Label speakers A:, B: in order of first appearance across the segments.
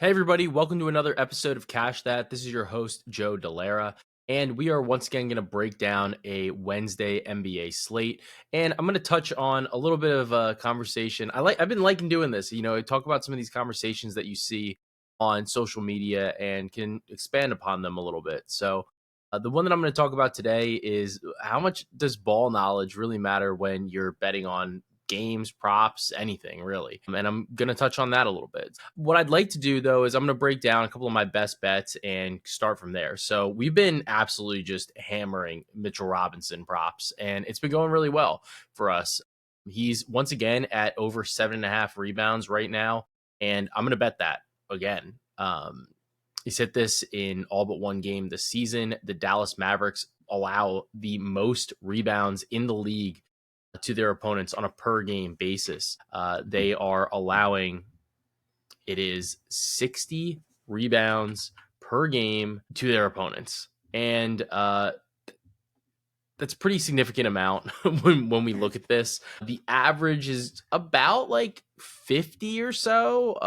A: Hey everybody, welcome to another episode of Cash That. This is your host, Joe Dellera, and we are once again going to break down a Wednesday NBA slate. And I'm going to touch on a little bit of a conversation. I've been liking doing this, talk about some of these conversations that you see on social media and can expand upon them a little bit. So the one that I'm going to talk about today is how much does ball knowledge really matter when you're betting on games, props, anything really. And I'm going to touch on that a little bit. What I'd like to do though is I'm going to break down a couple of my best bets and start from there. So we've been absolutely just hammering Mitchell Robinson props, and it's been going really well for us. He's once again at over 7.5 rebounds right now, and I'm going to bet that again. He's hit this in all but one game this season. The Dallas Mavericks allow the most rebounds in the league to their opponents on a per game basis. They are allowing, it is 60 rebounds per game to their opponents. And that's a pretty significant amount when we look at this. The average is about like 50 or so,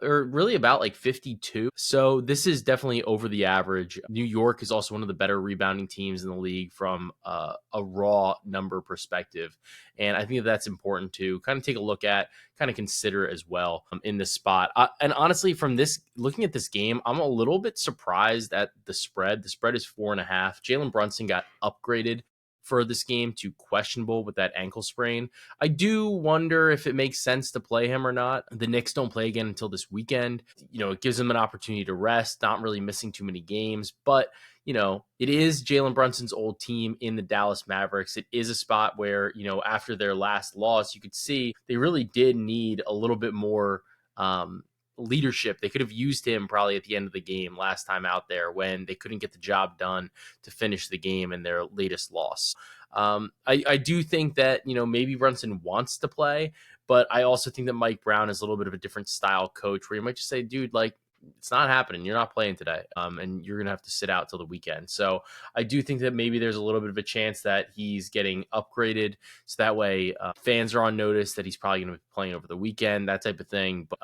A: or really about like 52. So this is definitely over the average. New York is also one of the better rebounding teams in the league from a raw number perspective. And I think that's important to kind of take a look at, kind of consider as well in this spot. And honestly, from this, looking at this game, I'm a little bit surprised at the spread. The spread is 4.5. Jalen Brunson got upgraded for this game to questionable with that ankle sprain. I do wonder if it makes sense to play him or not. The Knicks don't play again until this weekend. It gives them an opportunity to rest, not really missing too many games, but it is Jalen Brunson's old team in the Dallas Mavericks. It is a spot where, after their last loss, you could see they really did need a little bit more leadership. They could have used him probably at the end of the game last time out there when they couldn't get the job done to finish the game in their latest loss. I do think that, maybe Brunson wants to play, but I also think that Mike Brown is a little bit of a different style coach where you might just say, dude, like, it's not happening. You're not playing today. And you're going to have to sit out till the weekend. So I do think that maybe there's a little bit of a chance that he's getting upgraded. So that way fans are on notice that he's probably going to be playing over the weekend, that type of thing. But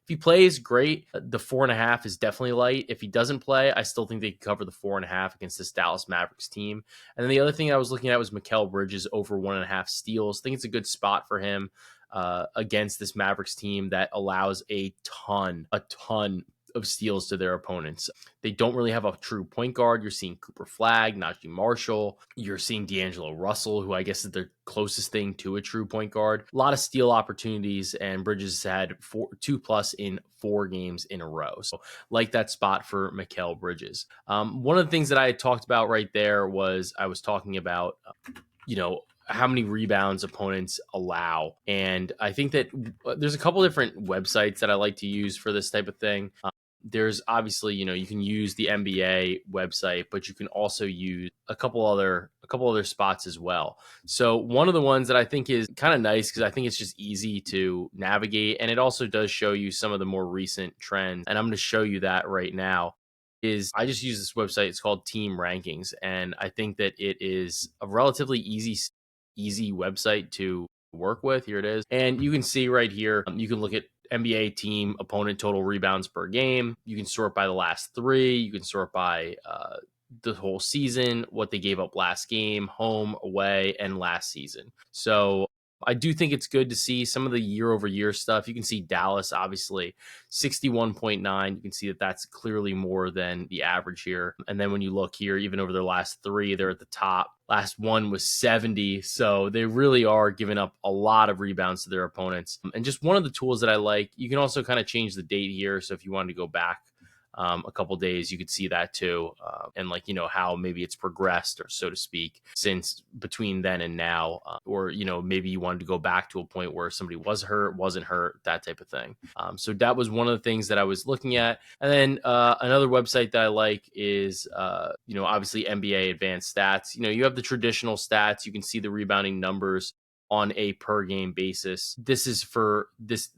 A: if he plays, great. The 4.5 is definitely light. If he doesn't play, I still think they can cover the 4.5 against this Dallas Mavericks team. And then the other thing I was looking at was Mikal Bridges over 1.5 steals. I think it's a good spot for him against this Mavericks team that allows a ton of steals to their opponents. They don't really have a true point guard. You're seeing Cooper Flagg, Najee Marshall. You're seeing D'Angelo Russell, who I guess is the closest thing to a true point guard. A lot of steal opportunities, and Bridges had 2+ in 4 games in a row. So like that spot for Mikal Bridges. One of the things that I had talked about right there was I was talking about, how many rebounds opponents allow. And I think that there's a couple different websites that I like to use for this type of thing. There's obviously, you can use the NBA website, but you can also use a couple other spots as well. So one of the ones that I think is kind of nice because I think it's just easy to navigate, and it also does show you some of the more recent trends. And I'm going to show you that right now. Is I just use this website. It's called Team Rankings, and I think that it is a relatively easy website to work with. Here it is, and you can see right here. You can look at NBA team opponent total rebounds per game. You can sort by the last 3. You can sort by the whole season, what they gave up last game, home, away, and last season. So I do think it's good to see some of the year-over-year stuff. You can see Dallas, obviously, 61.9. You can see that that's clearly more than the average here. And then when you look here, even over their last 3, they're at the top. Last one was 70. So they really are giving up a lot of rebounds to their opponents. And just one of the tools that I like, you can also kind of change the date here. So if you wanted to go back a couple days, you could see that too. And how maybe it's progressed, or so to speak, since between then and now, or, maybe you wanted to go back to a point where somebody was hurt, wasn't hurt, that type of thing. So that was one of the things that I was looking at. And then another website that I like is, obviously NBA advanced stats. You have the traditional stats. You can see the rebounding numbers on a per game basis. This is for this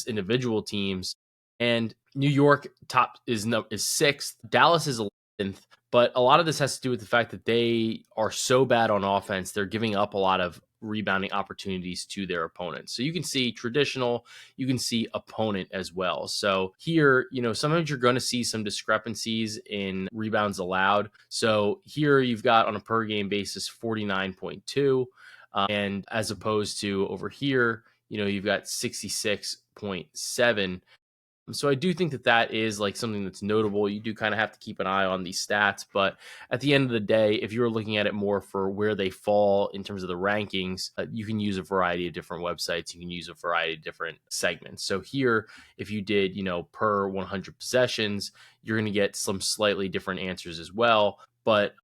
A: individual teams. And New York top is 6th. Dallas is 11th. But a lot of this has to do with the fact that they are so bad on offense. They're giving up a lot of rebounding opportunities to their opponents. So you can see traditional, you can see opponent as well. So here, sometimes you're going to see some discrepancies in rebounds allowed. So here you've got on a per game basis 49.2, and as opposed to over here, you've got 66.7. So I do think that is like something that's notable. You do kind of have to keep an eye on these stats, but at the end of the day, if you're looking at it more for where they fall in terms of the rankings, you can use a variety of different websites. You can use a variety of different segments. So here, if you did, per 100 possessions, you're going to get some slightly different answers as well. But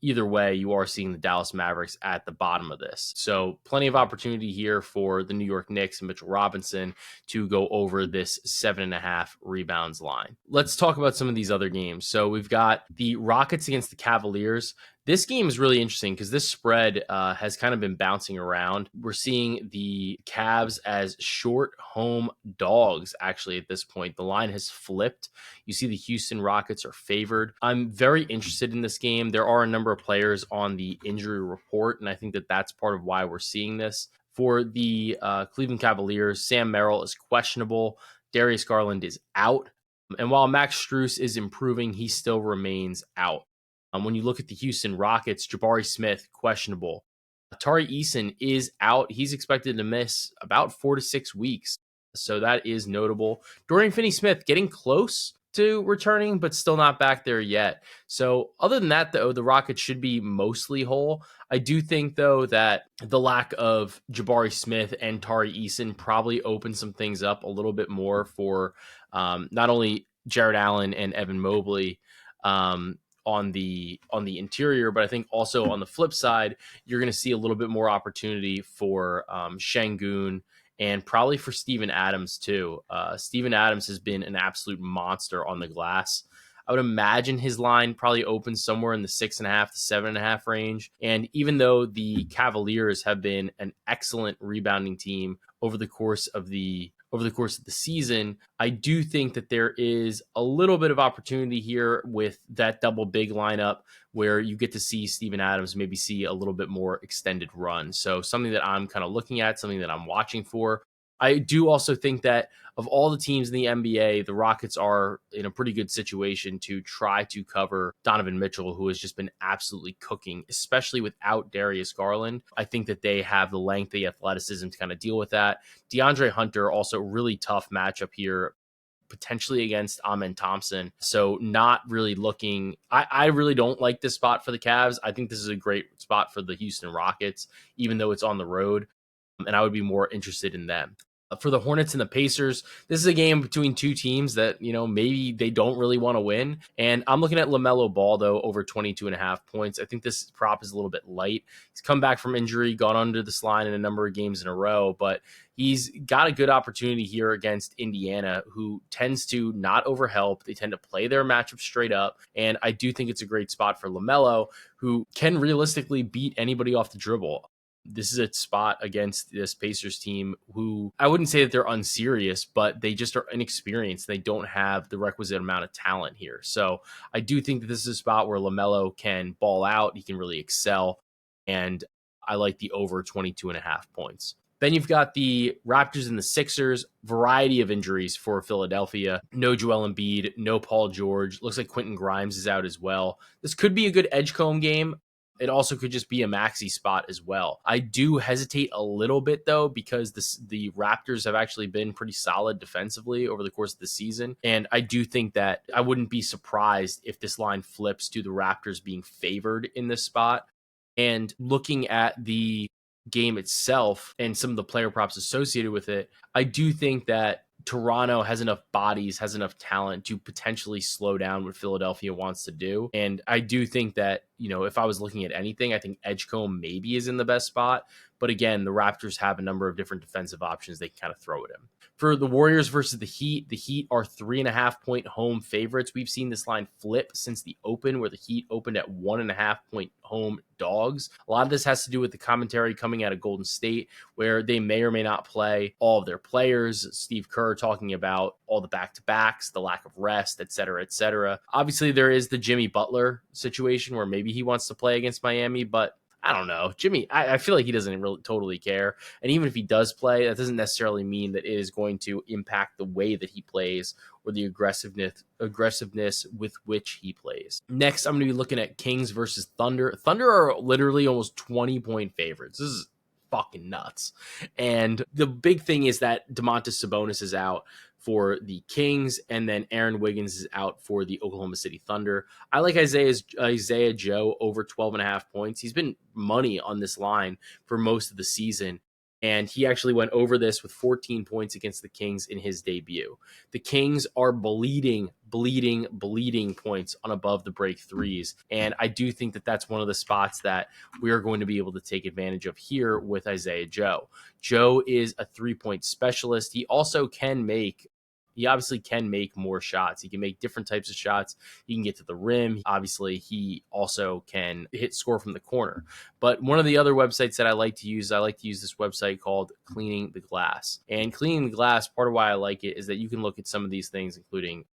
A: either way, you are seeing the Dallas Mavericks at the bottom of this. So plenty of opportunity here for the New York Knicks and Mitchell Robinson to go over this 7.5 rebounds line. Let's talk about some of these other games. So we've got the Rockets against the Cavaliers. This game is really interesting because this spread has kind of been bouncing around. We're seeing the Cavs as short home dogs, actually, at this point. The line has flipped. You see the Houston Rockets are favored. I'm very interested in this game. There are a number of players on the injury report, and I think that's part of why we're seeing this. For the Cleveland Cavaliers, Sam Merrill is questionable. Darius Garland is out. And while Max Strus is improving, he still remains out. When you look at the Houston Rockets, Jabari Smith, questionable. Tari Eason is out. He's expected to miss about 4 to 6 weeks. So that is notable. Dorian Finney-Smith getting close to returning, but still not back there yet. So other than that, though, the Rockets should be mostly whole. I do think, though, that the lack of Jabari Smith and Tari Eason probably opens some things up a little bit more for not only Jared Allen and Evan Mobley, on the interior, but I think also on the flip side, you're going to see a little bit more opportunity for Şengün and probably for Steven Adams too. Steven Adams has been an absolute monster on the glass. I would imagine his line probably opens somewhere in the 6.5 to 7.5 range. And even though the Cavaliers have been an excellent rebounding team over the course of the season, I do think that there is a little bit of opportunity here with that double big lineup where you get to see Steven Adams maybe see a little bit more extended run. So something that I'm kind of looking at, something that I'm watching for. I do also think that of all the teams in the NBA, the Rockets are in a pretty good situation to try to cover Donovan Mitchell, who has just been absolutely cooking, especially without Darius Garland. I think that they have the length, the athleticism to kind of deal with that. DeAndre Hunter, also really tough matchup here, potentially against Amen Thompson. So not really looking, I really don't like this spot for the Cavs. I think this is a great spot for the Houston Rockets, even though it's on the road. And I would be more interested in them. For the Hornets and the Pacers, this is a game between two teams that, maybe they don't really want to win. And I'm looking at LaMelo Ball, though, over 22.5 points. I think this prop is a little bit light. He's come back from injury, gone under this line in a number of games in a row, but he's got a good opportunity here against Indiana, who tends to not overhelp. They tend to play their matchup straight up. And I do think it's a great spot for LaMelo, who can realistically beat anybody off the dribble. This is a spot against this Pacers team who I wouldn't say that they're unserious, but they just are inexperienced. They don't have the requisite amount of talent here. So I do think that this is a spot where LaMelo can ball out. He can really excel. And I like the over 22.5 points. Then you've got the Raptors and the Sixers, variety of injuries for Philadelphia. No Joel Embiid, no Paul George. Looks like Quentin Grimes is out as well. This could be a good Edgecombe game. It also could just be a maxi spot as well. I do hesitate a little bit, though, because the Raptors have actually been pretty solid defensively over the course of the season. And I do think that I wouldn't be surprised if this line flips to the Raptors being favored in this spot. And looking at the game itself and some of the player props associated with it, I do think that Toronto has enough bodies, has enough talent to potentially slow down what Philadelphia wants to do. And I do think that, if I was looking at anything, I think Edgecombe maybe is in the best spot. But again, the Raptors have a number of different defensive options they can kind of throw at him. For the Warriors versus the Heat are 3.5 point home favorites. We've seen this line flip since the open, where the Heat opened at 1.5 point home dogs. A lot of this has to do with the commentary coming out of Golden State, where they may or may not play all of their players. Steve Kerr talking about all the back-to-backs, the lack of rest, et cetera, et cetera. Obviously, there is the Jimmy Butler situation where maybe he wants to play against Miami, but I don't know. Jimmy, I feel like he doesn't really totally care. And even if he does play, that doesn't necessarily mean that it is going to impact the way that he plays or the aggressiveness with which he plays. Next, I'm going to be looking at Kings versus Thunder. Thunder are literally almost 20-point favorites. This is fucking nuts. And the big thing is that Domantas Sabonis is out for the Kings, and then Aaron Wiggins is out for the Oklahoma City Thunder. I like Isaiah Joe over 12.5 points. He's been money on this line for most of the season, and he actually went over this with 14 points against the Kings in his debut. The Kings are bleeding points on above the break threes, and I do think that that's one of the spots that we are going to be able to take advantage of here with Isaiah Joe. Joe is a 3-point specialist. He obviously can make more shots. He can make different types of shots. He can get to the rim. Obviously, he also can score from the corner. But one of the other websites that I like to use this website called Cleaning the Glass. And Cleaning the Glass, part of why I like it is that you can look at some of these things, including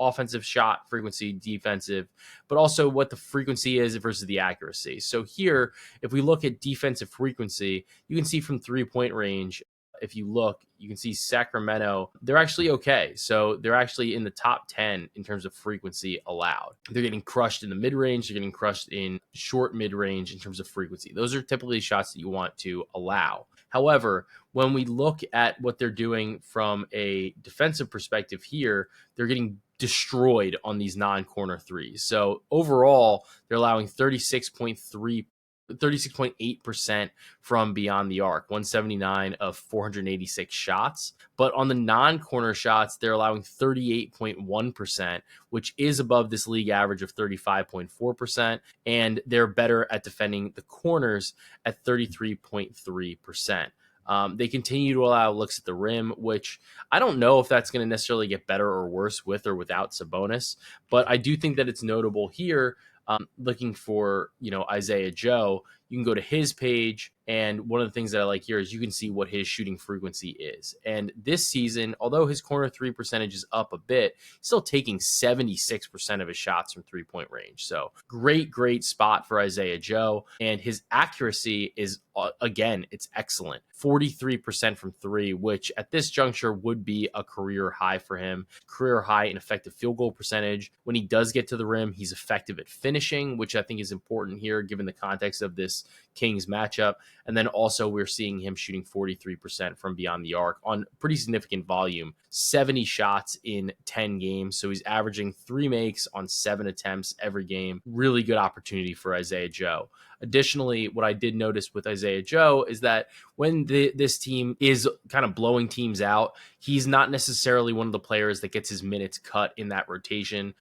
A: offensive shot frequency, defensive, but also what the frequency is versus the accuracy. So here, if we look at defensive frequency, you can see from 3-point range, if you look, you can see Sacramento, they're actually okay. So they're actually in the top 10 in terms of frequency allowed. They're getting crushed in the mid-range. They're getting crushed in short mid-range in terms of frequency. Those are typically shots that you want to allow. However, when we look at what they're doing from a defensive perspective here, they're getting destroyed on these non-corner threes. So overall, they're allowing 36.8% from beyond the arc, 179 of 486 shots. But on the non-corner shots, they're allowing 38.1%, which is above this league average of 35.4%. And they're better at defending the corners at 33.3%. They continue to allow looks at the rim, which I don't know if that's going to necessarily get better or worse with or without Sabonis, but I do think that it's notable here. Looking for, Isaiah Joe, you can go to his page. And one of the things that I like here is you can see what his shooting frequency is. And this season, although his corner 3 percentage is up a bit, he's still taking 76% of his shots from 3-point range. So great spot for Isaiah Joe. And his accuracy is, again, it's excellent. 43% from 3, which at this juncture would be a career high for him. Career high in effective field goal percentage. When he does get to the rim, he's effective at finishing, which I think is important here given the context of this Kings matchup. And then also we're seeing him shooting 43% from beyond the arc on pretty significant volume, 70 shots in 10 games. So he's averaging 3 makes on 7 attempts every game. Really good opportunity for Isaiah Joe. Additionally, what I did notice with Isaiah Joe is that when this team is kind of blowing teams out, he's not necessarily one of the players that gets his minutes cut in that rotation.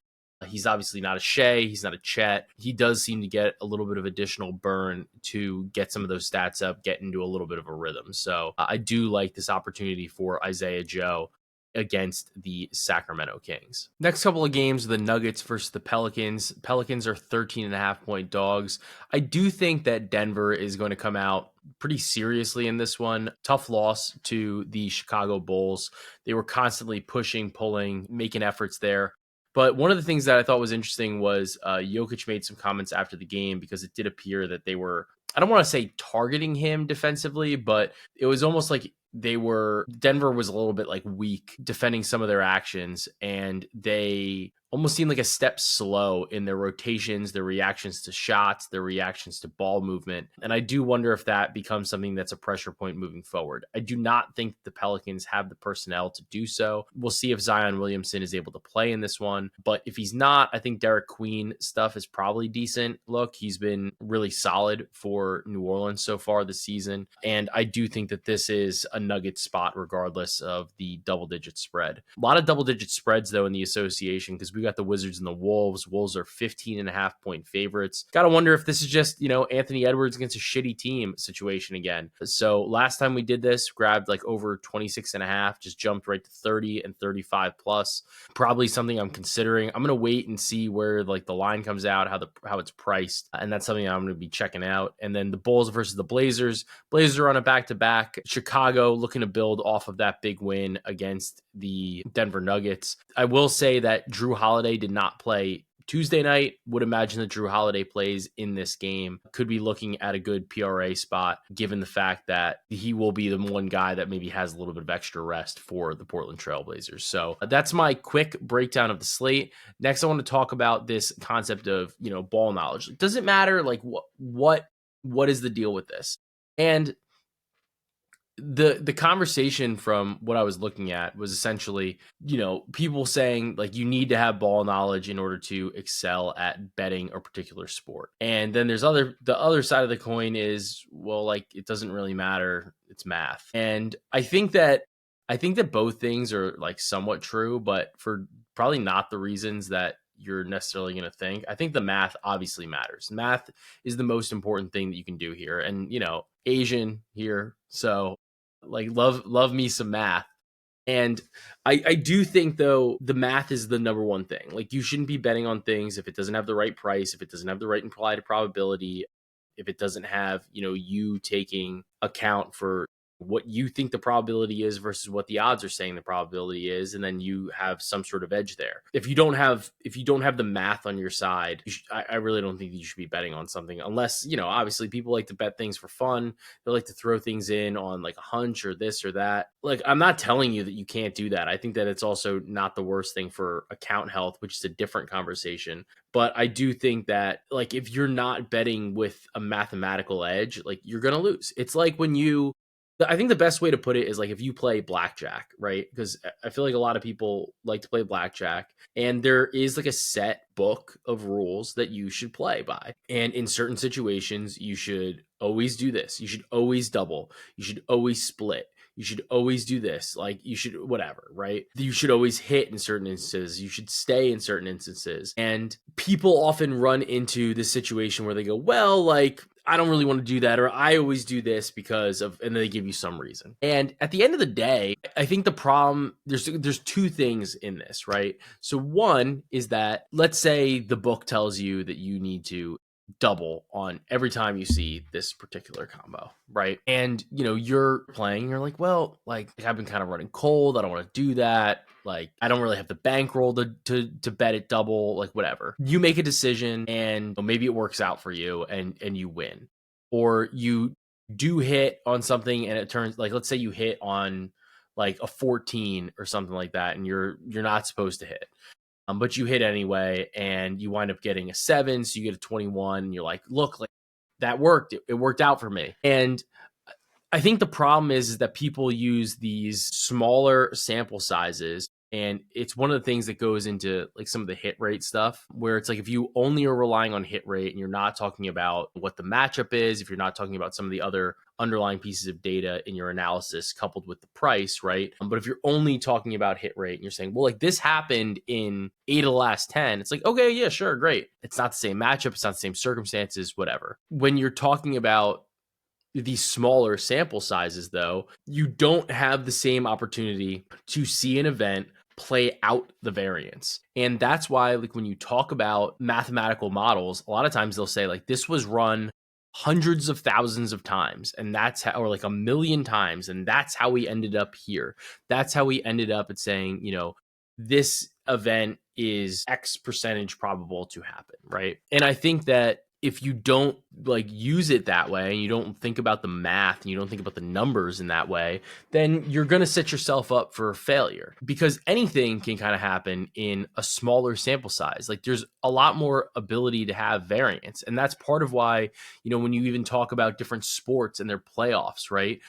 A: He's obviously not a Shea. He's not a Chet. He does seem to get a little bit of additional burn to get some of those stats up, get into a little bit of a rhythm. So I do like this opportunity for Isaiah Joe against the Sacramento Kings. Next couple of games, the Nuggets versus the Pelicans. Pelicans are 13.5-point dogs. I do think that Denver is going to come out pretty seriously in this one. Tough loss to the Chicago Bulls. They were constantly pushing, pulling, making efforts there. But one of the things that I thought was interesting was Jokic made some comments after the game because it did appear that they were, I don't want to say targeting him defensively, but it was almost like Denver was a little bit like weak defending some of their actions, and they almost seemed like a step slow in their rotations, their reactions to shots, their reactions to ball movement. And I do wonder if that becomes something that's a pressure point moving forward. I do not think the Pelicans have the personnel to do so. We'll see if Zion Williamson is able to play in this one. But if he's not, I think Derek Queen stuff is probably decent. Look, he's been really solid for New Orleans so far this season. And I do think that this is a Nugget spot regardless of the double-digit spread. A lot of double-digit spreads, though, in the association because we got the Wizards and the Wolves. Wolves are 15.5-point favorites. Got to wonder if this is just, Anthony Edwards against a shitty team situation again. So last time we did this, grabbed like over 26.5, just jumped right to 30 and 35 plus. Probably something I'm considering. I'm going to wait and see where like the line comes out, how it's priced. And that's something I'm going to be checking out. And then the Bulls versus the Blazers. Blazers are on a back-to-back. Chicago looking to build off of that big win against the Denver Nuggets. I will say that Drew Holiday did not play Tuesday night, would imagine that Drew Holiday plays in this game. Could be looking at a good PRA spot, given the fact that he will be the one guy that maybe has a little bit of extra rest for the Portland Trailblazers. So that's my quick breakdown of the slate. Next, I want to talk about this concept of, ball knowledge. Does it matter? Like what is the deal with this? And the conversation from what I was looking at was essentially, people saying like you need to have ball knowledge in order to excel at betting a particular sport. And then there's the other side of the coin is, well, like it doesn't really matter. It's math. And I think that both things are like somewhat true, but for probably not the reasons that you're necessarily going to think. I think the math obviously matters. Math is the most important thing that you can do here. And, Asian here. So like love me some math. And I do think though the math is the number one thing. Like you shouldn't be betting on things if it doesn't have the right price, if it doesn't have the right implied probability, if it doesn't have, you taking account for what you think the probability is versus what the odds are saying the probability is, and then you have some sort of edge there. If you don't have the math on your side, I really don't think you should be betting on something unless, obviously people like to bet things for fun. They like to throw things in on like a hunch or this or that. Like, I'm not telling you that you can't do that. I think that it's also not the worst thing for account health, which is a different conversation. But I do think that like if you're not betting with a mathematical edge, like you're going to lose. It's like I think the best way to put it is like if you play blackjack, right? Because I feel like a lot of people like to play blackjack, and there is like a set book of rules that you should play by. And in certain situations, you should always do this. You should always double. You should always split. You should always do this. Like you should, whatever, right? You should always hit in certain instances. You should stay in certain instances. And people often run into this situation where they go, well, like, I don't really want to do that, or I always do this because of, and then they give you some reason. And at the end of the day, I think the problem, there's two things in this, right? So one is that let's say the book tells you that you need to double on every time you see this particular combo, right? And you're playing, you're like, well, like I've been kind of running cold, I don't want to do that, like I don't really have the bankroll to bet it double, like whatever. You make a decision and maybe it works out for you and you win. Or you do hit on something and it turns, like let's say you hit on like a 14 or something like that, and you're not supposed to hit. But you hit anyway, and you wind up getting a 7, so you get a 21, and you're like, look, like that worked. It worked out for me. And I think the problem is that people use these smaller sample sizes, and it's one of the things that goes into like some of the hit rate stuff, where it's like if you only are relying on hit rate and you're not talking about what the matchup is, if you're not talking about some of the other underlying pieces of data in your analysis coupled with the price, right? But if you're only talking about hit rate and you're saying, well, like this happened in 8 of the last 10, it's like, okay, yeah, sure, great. It's not the same matchup. It's not the same circumstances, whatever. When you're talking about these smaller sample sizes, though, you don't have the same opportunity to see an event play out the variance. And that's why, like, when you talk about mathematical models, a lot of times they'll say, like, this was run hundreds of thousands of times, and that's how, or like 1,000,000 times, and that's how we ended up here. That's how we ended up at saying, this event is X percentage probable to happen, right? And I think that if you don't like use it that way, and you don't think about the math and you don't think about the numbers in that way, then you're going to set yourself up for failure, because anything can kind of happen in a smaller sample size. Like there's a lot more ability to have variance. And that's part of why, when you even talk about different sports and their playoffs, right?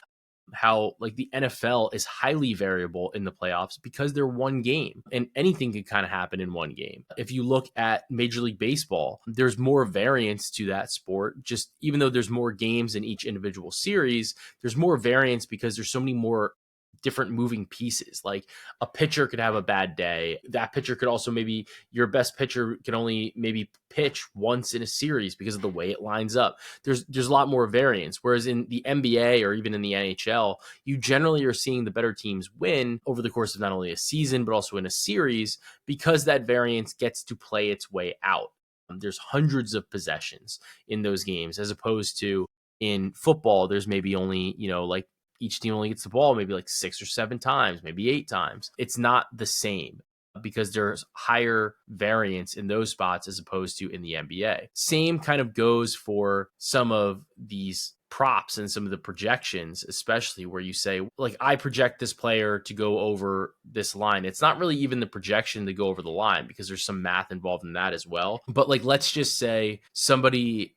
A: How like the NFL is highly variable in the playoffs because they're one game and anything can kind of happen in one game. If you look at Major League Baseball, there's more variance to that sport. Just even though there's more games in each individual series, there's more variance because there's so many more different moving pieces. Like a pitcher could have a bad day. That pitcher could also, maybe your best pitcher can only maybe pitch once in a series because of the way it lines up. There's a lot more variance. Whereas in the NBA or even in the NHL, you generally are seeing the better teams win over the course of not only a season, but also in a series, because that variance gets to play its way out. There's hundreds of possessions in those games, as opposed to in football, there's maybe only, like each team only gets the ball maybe like 6 or 7 times, maybe 8 times. It's not the same. because there's higher variance in those spots as opposed to in the NBA. Same kind of goes for some of these props and some of the projections, especially where you say, like, I project this player to go over this line. It's not really even the projection to go over the line because there's some math involved in that as well. But like, let's just say somebody's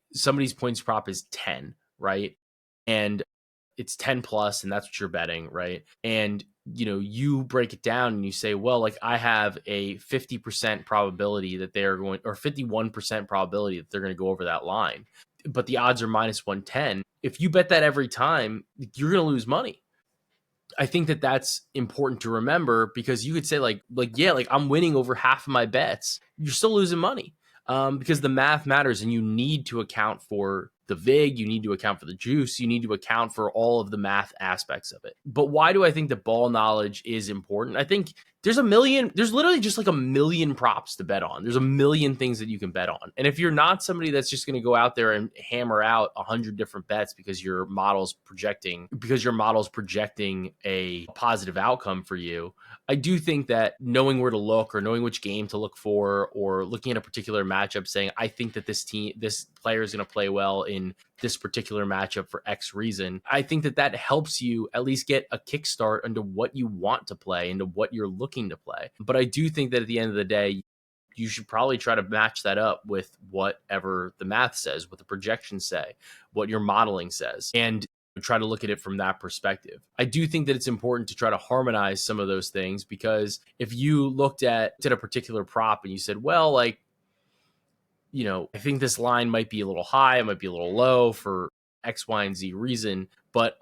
A: points prop is 10, right? And it's 10 plus, and that's what you're betting, right? And you break it down and you say, well, like, I have a 50% probability that they are going, or 51% probability that they're going to go over that line, but the odds are minus 110. If you bet that every time, you're going to lose money. I think that that's important to remember, because you could say yeah, like, I'm winning over half of my bets. You're still losing money, because the math matters, and you need to account for the VIG, you need to account for the juice, you need to account for all of the math aspects of it. But why do I think that ball knowledge is important? I think there's literally just like a million props to bet on. There's a million things that you can bet on. And if you're not somebody that's just going to go out there and hammer out 100 different bets because your model's projecting a positive outcome for you, I do think that knowing where to look, or knowing which game to look for, or looking at a particular matchup saying, I think that this player is going to play well in this particular matchup for X reason, I think that helps you at least get a kickstart into what you want to play, into what you're looking to play. But I do think that at the end of the day, you should probably try to match that up with whatever the math says, what the projections say, what your modeling says, and try to look at it from that perspective. I do think that it's important to try to harmonize some of those things, because if you looked at a particular prop and you said, well, like, I think this line might be a little high, it might be a little low for X, Y, and Z reason, but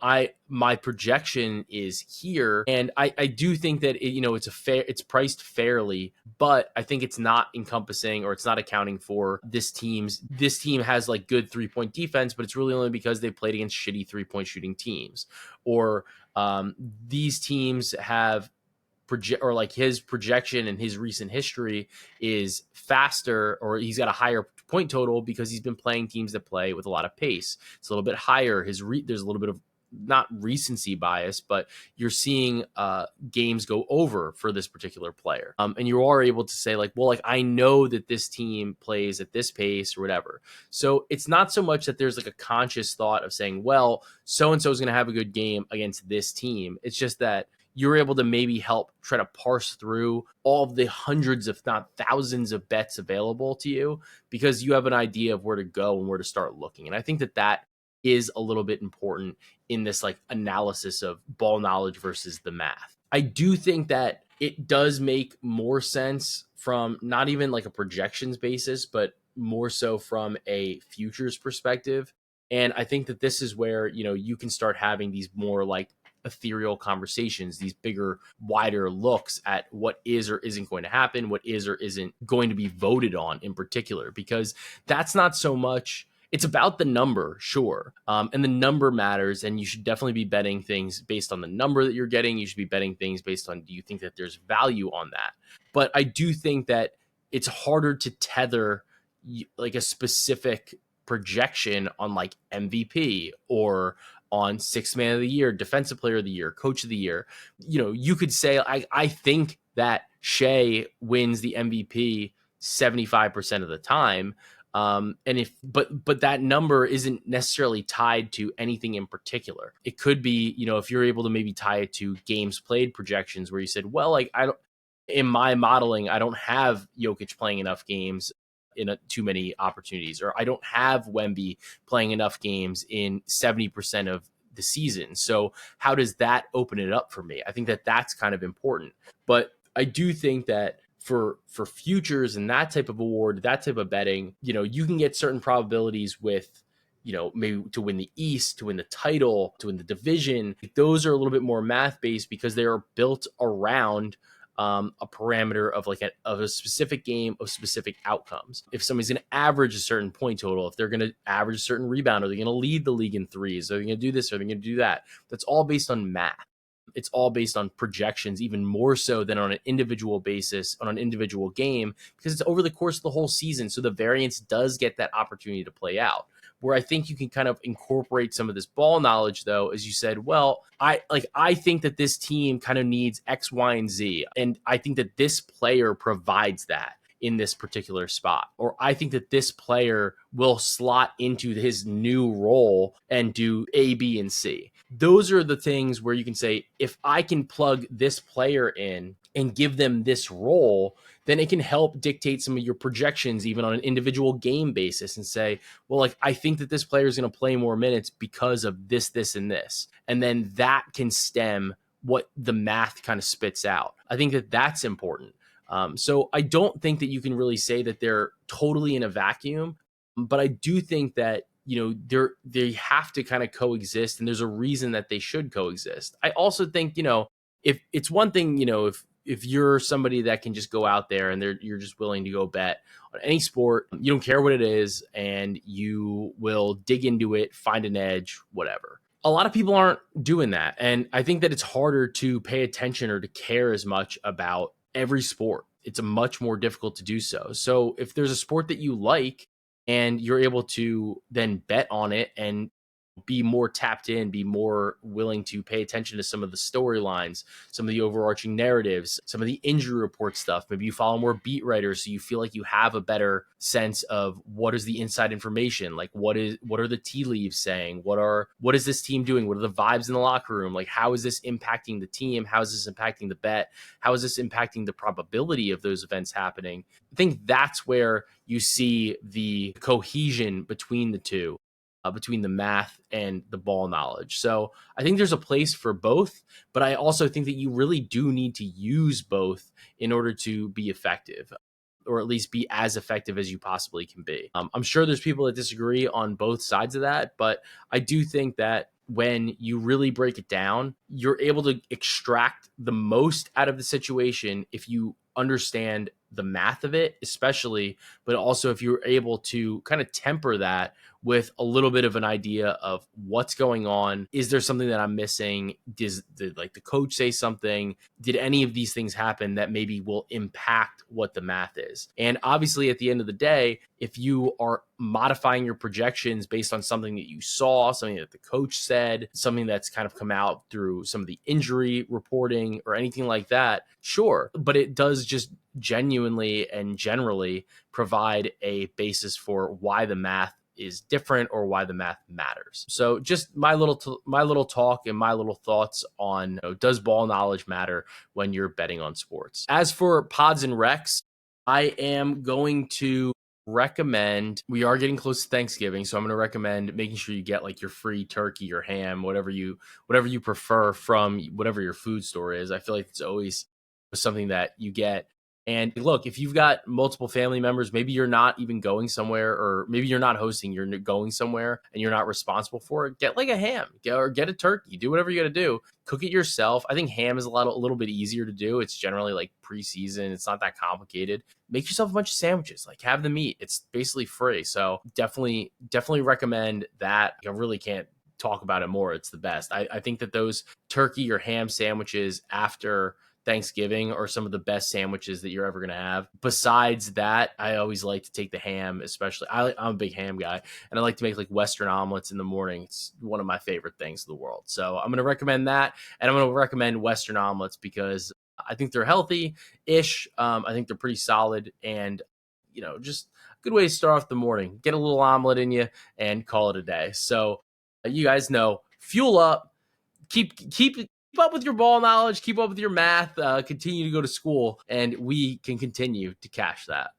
A: my projection is here, and I do think that it's priced fairly, but I think it's not encompassing, or it's not accounting for this team has like good 3-point defense, but it's really only because they played against shitty 3-point shooting teams, or these teams have or like his projection and his recent history is faster, or he's got a higher point total because he's been playing teams that play with a lot of pace. It's a little bit higher. There's a little bit of, not recency bias, but you're seeing games go over for this particular player. And you are able to say, like, well, like, I know that this team plays at this pace or whatever. So it's not so much that there's like a conscious thought of saying, well, so-and-so is going to have a good game against this team. It's just that you're able to maybe help try to parse through all of the hundreds, if not thousands, of bets available to you, because you have an idea of where to go and where to start looking. And I think that is a little bit important in this like analysis of ball knowledge versus the math. I do think that it does make more sense from not even like a projections basis, but more so from a futures perspective. And I think that this is where, you can start having these more like ethereal conversations, these bigger, wider looks at what is or isn't going to happen, what is or isn't going to be voted on in particular, because that's not so much, it's about the number, sure. And the number matters, and you should definitely be betting things based on the number that you're getting. You should be betting things based on, do you think that there's value on that? But I do think that it's harder to tether like a specific projection on like MVP or on sixth man of the year, defensive player of the year, coach of the year. You could say, I think that Shea wins the MVP 75% of the time. But that number isn't necessarily tied to anything in particular. It could be, if you're able to maybe tie it to games played projections, where you said, well, like, in my modeling, I don't have Jokic playing enough games in too many opportunities, or I don't have Wemby playing enough games in 70% of the season. So how does that open it up for me? I think that that's kind of important. But I do think that for futures and that type of award, that type of betting, you can get certain probabilities with, maybe to win the East, to win the title, to win the division. Those are a little bit more math based because they are built around a parameter of of a specific game of specific outcomes. If somebody's going to average a certain point total, if they're going to average a certain rebound, are they going to lead the league in threes? Are they going to do this? Are they going to do that? That's all based on math. It's all based on projections, even more so than on an individual basis, on an individual game, because it's over the course of the whole season. So the variance does get that opportunity to play out. Where I think you can kind of incorporate some of this ball knowledge, though, as you said, well, I think that this team kind of needs X, Y, and Z. And I think that this player provides that in this particular spot. Or I think that this player will slot into his new role and do A, B, and C. Those are the things where you can say, if I can plug this player in and give them this role, then it can help dictate some of your projections, even on an individual game basis, and say, well, like, I think that this player is going to play more minutes because of this, this, and this. And then that can stem what the math kind of spits out. I think that that's important. So I don't think that you can really say that they're totally in a vacuum, but I do think that, they have to kind of coexist, and there's a reason that they should coexist. I also think, if it's one thing, if you're somebody that can just go out there and you're just willing to go bet on any sport, you don't care what it is, and you will dig into it, find an edge, whatever. A lot of people aren't doing that. And I think that it's harder to pay attention or to care as much about every sport. It's much more difficult to do so. So if there's a sport that you like and you're able to then bet on it and be more tapped in, be more willing to pay attention to some of the storylines, some of the overarching narratives, some of the injury report stuff. Maybe you follow more beat writers, so you feel like you have a better sense of what is the inside information, like what are the tea leaves saying, what is this team doing, what are the vibes in the locker room, like how is this impacting the team, how is this impacting the bet, how is this impacting the probability of those events happening. I think that's where you see the cohesion between the two. Between the math and the ball knowledge. So I think there's a place for both, but I also think that you really do need to use both in order to be effective, or at least be as effective as you possibly can be. I'm sure there's people that disagree on both sides of that, but I do think that when you really break it down, you're able to extract the most out of the situation if you understand the math of it, especially, but also if you're able to kind of temper that with a little bit of an idea of what's going on. Is there something that I'm missing? Did the coach say something? Did any of these things happen that maybe will impact what the math is? And obviously, at the end of the day, if you are modifying your projections based on something that you saw, something that the coach said, something that's kind of come out through some of the injury reporting or anything like that, sure. But it does just genuinely and generally provide a basis for why the math is different or why the math matters. So just my little talk and my little thoughts on, does ball knowledge matter when you're betting on sports? As for pods and recs, I am going to recommend, we are getting close to Thanksgiving, so I'm going to recommend making sure you get like your free turkey or ham, whatever you prefer from whatever your food store is. I feel like it's always something that you get. And look, if you've got multiple family members, maybe you're not even going somewhere, or maybe you're not hosting, you're going somewhere and you're not responsible for it, get like a ham, or get a turkey, do whatever you got to do. Cook it yourself. I think ham is a little bit easier to do. It's generally like pre-seasoned. It's not that complicated. Make yourself a bunch of sandwiches, like have the meat. It's basically free. So definitely recommend that. I really can't talk about it more. It's the best. I think that those turkey or ham sandwiches after Thanksgiving are some of the best sandwiches that you're ever going to have. Besides that, I always like to take the ham, especially. I'm a big ham guy, and I like to make like Western omelets in the morning. It's one of my favorite things in the world. So I'm going to recommend that, and I'm going to recommend Western omelets because I think they're healthy-ish. I think they're pretty solid, and just a good way to start off the morning. Get a little omelet in you and call it a day. So you guys know, fuel up, keep up with your ball knowledge, keep up with your math, continue to go to school, and we can continue to cash that.